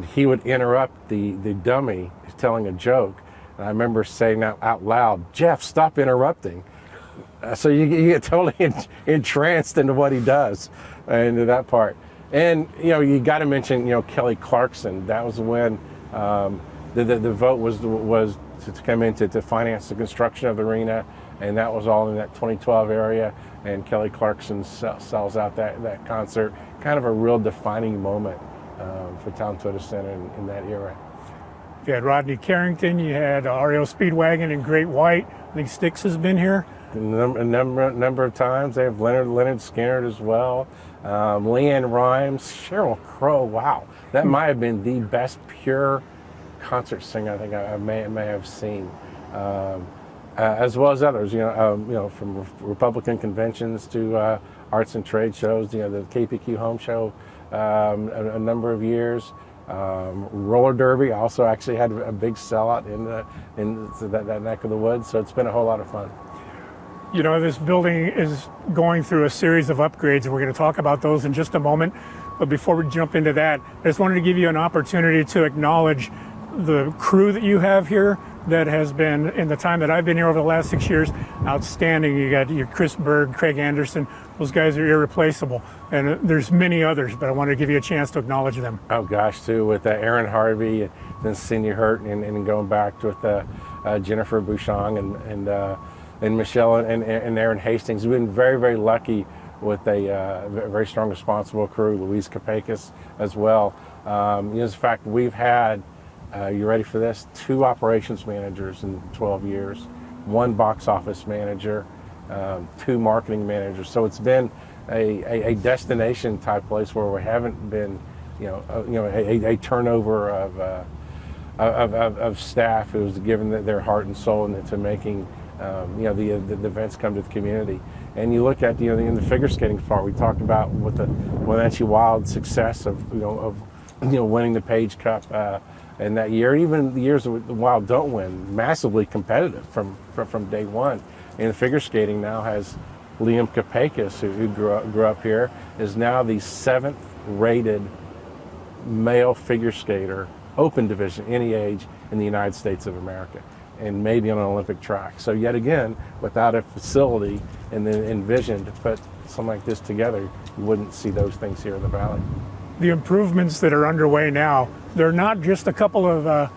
he would interrupt the dummy telling a joke. And I remember saying out loud, "Jeff, stop interrupting." So you get totally entranced into what he does, into that part. And you got to mention Kelly Clarkson. That was when the vote was to come in to finance the construction of the arena, and that was all in that 2012 area. And Kelly Clarkson sells out that concert, kind of a real defining moment for Town Toyota Center in that era. You had Rodney Carrington, you had REO Speedwagon and Great White. I think Styx has been here. A number of times. They have Leonard Skinner as well. Leanne Rimes, Sheryl Crow. Wow, that might have been the best pure concert singer I think I may have seen, as well as others. From Republican conventions to arts and trade shows. The KPQ Home Show, a number of years. Roller derby also actually had a big sellout in that neck of the woods. So it's been a whole lot of fun. This building is going through a series of upgrades, and we're going to talk about those in just a moment. But before we jump into that, I just wanted to give you an opportunity to acknowledge the crew that you have here that has been, in the time that I've been here over the last 6 years, outstanding. You got your Chris Berg, Craig Anderson. Those guys are irreplaceable. And there's many others, but I wanted to give you a chance to acknowledge them. Oh, gosh, too, with Aaron Harvey, and then Cindy Hurt, and going back with Jennifer Bouchon and Michelle and Aaron Hastings. We've been very, very lucky with a very strong, responsible crew. Louise Kapakis as well. In fact, we've had, you ready for this? 2 operations managers in 12 years, 1 box office manager, 2 marketing managers. So it's been a destination type place where we haven't been, a turnover of staff who's given their heart and soul into making the events come to the community. And you look at in the figure skating part, we talked about with the Wenatchee Wild success of winning the Page Cup in that year. Even the years that the Wild don't win, massively competitive from day one. And the figure skating now has Liam Kapakis, who grew up here, is now the 7th rated male figure skater, open division, any age, in the United States of America, and maybe on an Olympic track. So yet again, without a facility and then envisioned to put something like this together, you wouldn't see those things here in the Valley. The improvements that are underway now, they're not just a couple of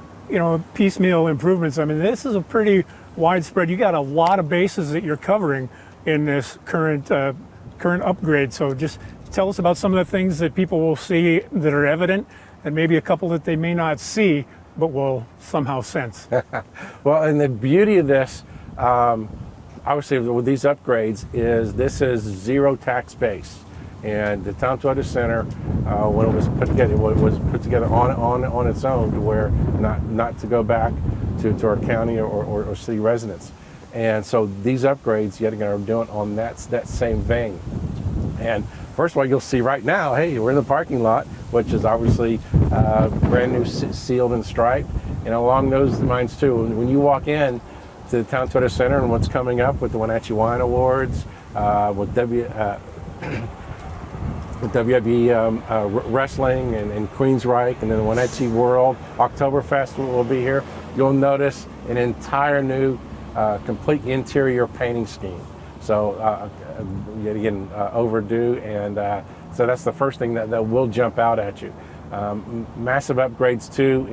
piecemeal improvements. I mean, this is a pretty widespread. You got a lot of bases that you're covering in this current upgrade. So just tell us about some of the things that people will see that are evident, and maybe a couple that they may not see but will somehow sense. Well, and the beauty of this, obviously with these upgrades, is this is zero tax base. And the Town Toyota Center, when it was put together, was put together on its own, to where not to go back to our county or city residents. And so these upgrades, yet again, are doing on that same vein. And first of all, you'll see right now, hey, we're in the parking lot, which is obviously brand new, sealed and striped. And along those lines too, when you walk in to the Town Toyota Center and what's coming up with the Wenatchee Wine Awards, with WWE Wrestling and Queensryche, and then the Wenatchee World Oktoberfest will be here, you'll notice an entire new complete interior painting scheme. So yet again, overdue, and so that's the first thing that will jump out at you. Massive upgrades too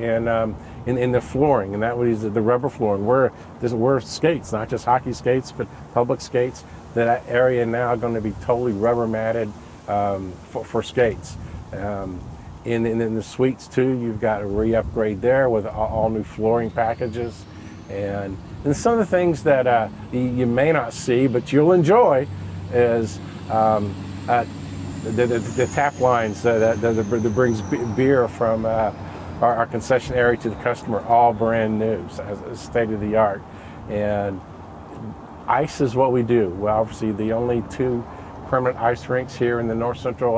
in the flooring, and that was the rubber flooring. We're skates, not just hockey skates, but public skates. That area now going to be totally rubber matted for skates. In the suites too, you've got a re-upgrade there with all new flooring packages, and some of the things that you may not see but you'll enjoy is the tap lines that brings beer from our concession area to the customer, all brand new, state of the art. And ice is what we do. Well, obviously the only 2 permanent ice rinks here in the north central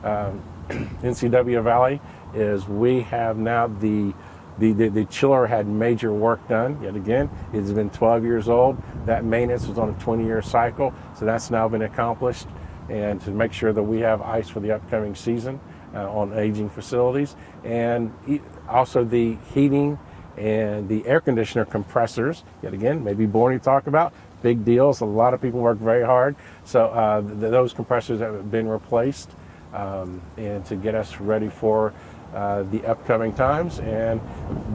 NCW Valley is we have now the chiller had major work done. Yet again, it's been 12 years old. That maintenance was on a 20-year cycle, so that's now been accomplished. And to make sure that we have ice for the upcoming season on aging facilities, and also the heating and the air conditioner compressors. Yet again, maybe Borny talk about big deals. A lot of people work very hard, so those compressors have been replaced, and to get us ready for the upcoming times. And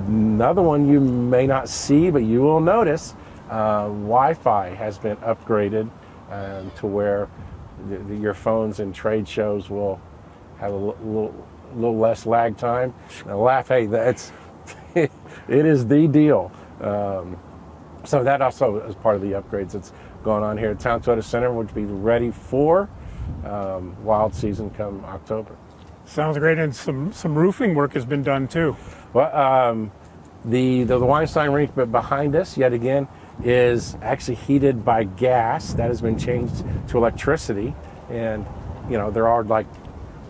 another one you may not see, but you will notice, Wi-Fi has been upgraded to where your phones and trade shows will have a little less lag time. And I laugh, hey, that's it is the deal. So that also is part of the upgrades that's going on here at Town Toyota Center, which will be ready for wild season come October. Sounds great, and some roofing work has been done too. Well, the Weinstein rink behind us, yet again, is actually heated by gas. That has been changed to electricity, and there are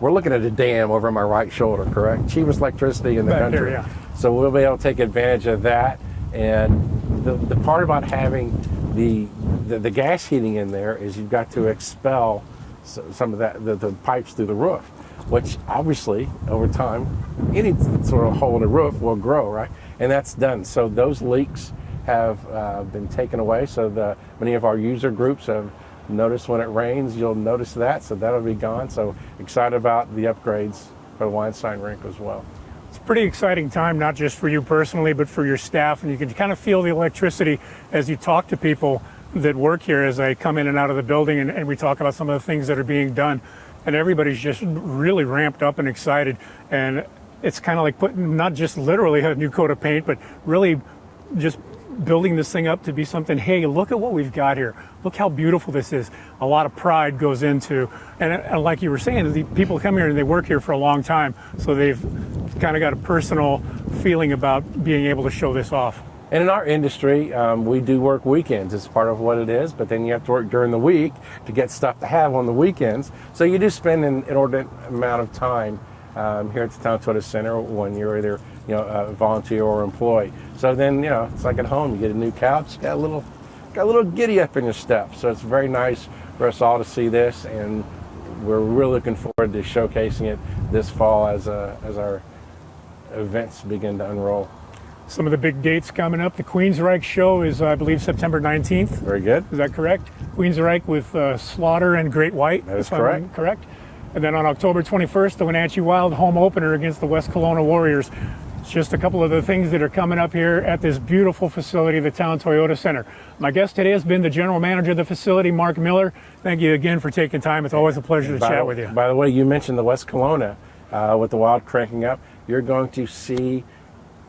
we're looking at a dam over my right shoulder, correct? Cheapest electricity in the country. Here, yeah. So we'll be able to take advantage of that. And the part about having the gas heating in there is you've got to expel some of the pipes through the roof, which obviously over time any sort of hole in the roof will grow, right? And that's done. So those leaks have been taken away. So many of our user groups have noticed when it rains, you'll notice that. So that'll be gone. So excited about the upgrades for the Weinstein rink as well. It's a pretty exciting time, not just for you personally, but for your staff. And you can kind of feel the electricity as you talk to people that work here as they come in and out of the building, and we talk about some of the things that are being done. And everybody's just really ramped up and excited. And it's kind of like putting not just literally a new coat of paint, but really just building this thing up to be something, hey, look at what we've got here. Look how beautiful this is. A lot of pride goes into, and like you were saying, the people come here and they work here for a long time, so they've kind of got a personal feeling about being able to show this off. And in our industry, we do work weekends. It's part of what it is, but then you have to work during the week to get stuff to have on the weekends. So you do spend an inordinate amount of time here at the Town Toyota Center when you're either a volunteer or employee. So then it's like at home. You get a new couch, got a little giddy up in your step. So it's very nice for us all to see this, and we're really looking forward to showcasing it this fall as our events begin to unroll. Some of the big dates coming up. The Queensryche show is, I believe, September 19th. Very good. Is that correct? Queensryche with Slaughter and Great White. That is correct. Correct. And then on October 21st, the Wenatchee Wild home opener against the West Kelowna Warriors. It's just a couple of the things that are coming up here at this beautiful facility, the Town Toyota Center. My guest today has been the general manager of the facility, Mark Miller. Thank you again for taking time. It's always a pleasure to chat with you. By the way, you mentioned the West Kelowna with the Wild cranking up. You're going to see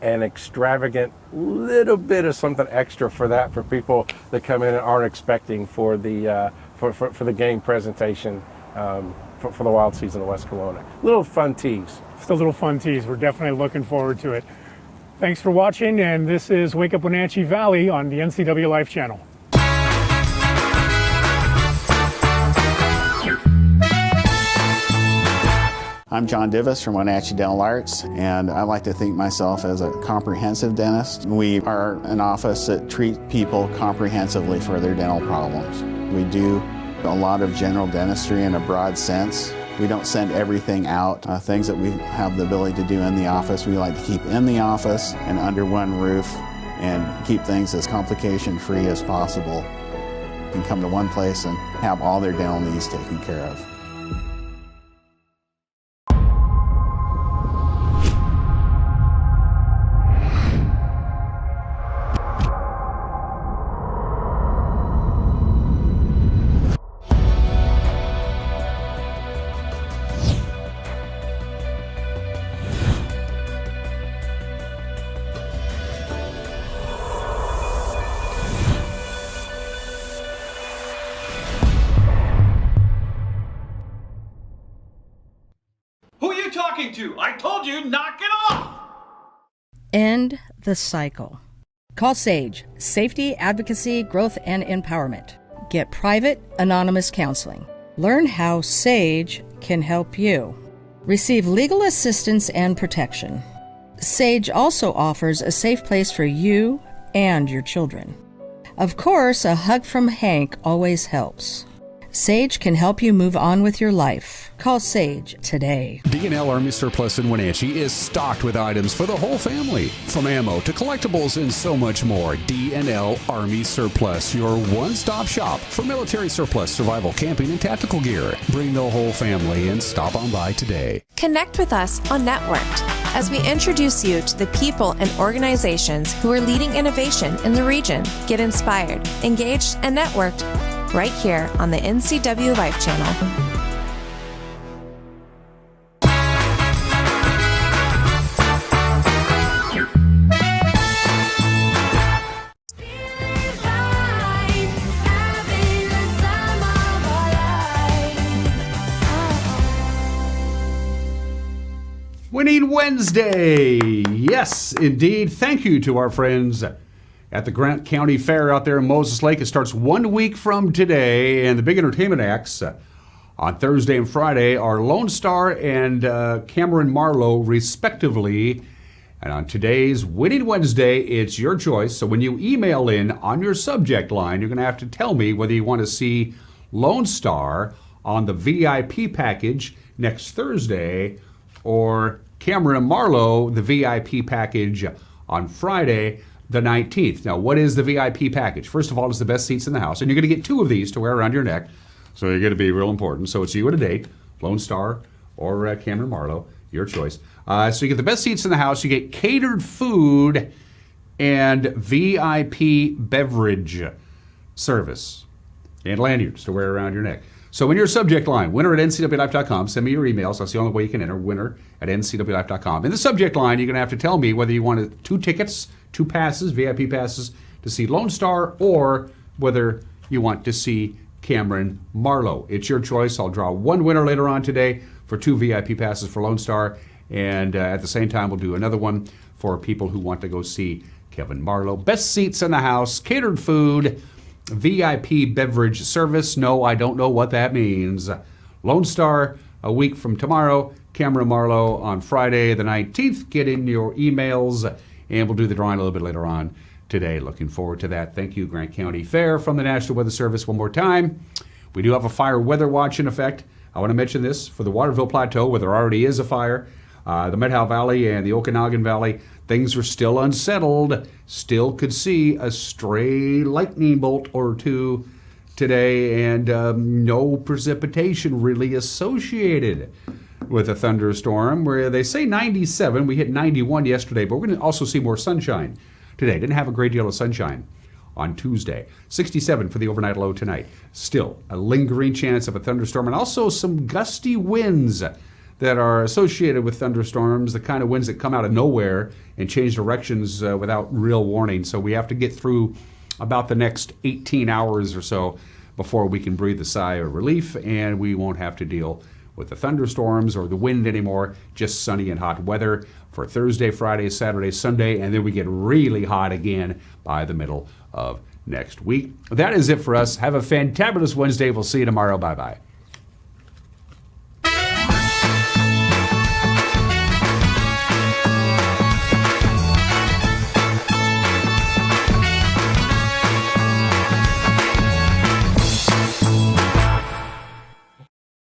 an extravagant little bit of something extra for people that come in and aren't expecting for the for the game presentation for the Wild season of West Kelowna. Little fun tease. Just a little fun tease. We're definitely looking forward to it. Thanks for watching, and this is Wake Up Wenatchee Valley on the NCW Life channel. I'm John Divis from Wenatchee Dental Arts, and I like to think myself as a comprehensive dentist. We are an office that treats people comprehensively for their dental problems. We do a lot of general dentistry in a broad sense. We don't send everything out. Things that we have the ability to do in the office, we like to keep in the office and under one roof and keep things as complication-free as possible. You can come to one place and have all their dental needs taken care of. To. I told you, knock it off! End the cycle. Call SAGE, Safety, Advocacy, Growth, and Empowerment. Get private, anonymous counseling. Learn how SAGE can help you. Receive legal assistance and protection. SAGE also offers a safe place for you and your children. Of course, a hug from Hank always helps. SAGE can help you move on with your life. Call SAGE today. D&L Army Surplus in Wenatchee is stocked with items for the whole family. From ammo to collectibles and so much more. D&L Army Surplus, your one-stop shop for military surplus, survival, camping, and tactical gear. Bring the whole family and stop on by today. Connect with us on Networked as we introduce you to the people and organizations who are leading innovation in the region. Get inspired, engaged, and networked right here on the NCW Life channel. Winning Wednesday. Yes, indeed. Thank you to our friends at the Grant County Fair out there in Moses Lake. It starts 1 week from today, and the big entertainment acts on Thursday and Friday are Lone Star and Cameron Marlowe, respectively. And on today's Winning Wednesday, it's your choice. So when you email in on your subject line, you're going to have to tell me whether you want to see Lone Star on the VIP package next Thursday or Cameron Marlowe, the VIP package on Friday, the 19th. Now, what is the VIP package? First of all, it's the best seats in the house, and you're going to get 2 of these to wear around your neck, so you're going to be real important. So it's you and a date, Lone Star or Cameron Marlowe, your choice. So you get the best seats in the house, you get catered food and VIP beverage service and lanyards to wear around your neck. So in your subject line, winner at ncwlife.com, send me your emails. That's the only way you can enter, winner at ncwlife.com. In the subject line, you're going to have to tell me whether you want 2 tickets, 2 passes, VIP passes, to see Lone Star, or whether you want to see Cameron Marlowe. It's your choice. I'll draw 1 winner later on today for 2 VIP passes for Lone Star, and at the same time, we'll do another one for people who want to go see Kevin Marlowe. Best seats in the house, catered food, VIP beverage service. No, I don't know what that means. Lone Star a week from tomorrow, Cameron Marlowe on Friday the 19th. Get in your emails, and we'll do the drawing a little bit later on today. Looking forward to that. Thank you, Grant County Fair, from the National Weather Service one more time. We do have a fire weather watch in effect. I want to mention this for the Waterville Plateau, where there already is a fire. The Methow Valley and the Okanagan Valley, things are still unsettled. Still could see a stray lightning bolt or 2 today, and no precipitation really associated with a thunderstorm, where they say 97. We hit 91 yesterday, but we're going to also see more sunshine today. Didn't have a great deal of sunshine on Tuesday. 67 for the overnight low tonight. Still a lingering chance of a thunderstorm, and also some gusty winds that are associated with thunderstorms, the kind of winds that come out of nowhere and change directions without real warning. So we have to get through about the next 18 hours or so before we can breathe a sigh of relief, and we won't have to deal with the thunderstorms or the wind anymore. Just sunny and hot weather for Thursday, Friday, Saturday, Sunday, and then we get really hot again by the middle of next week. That is it for us. Have a fantabulous Wednesday. We'll see you tomorrow. Bye-bye.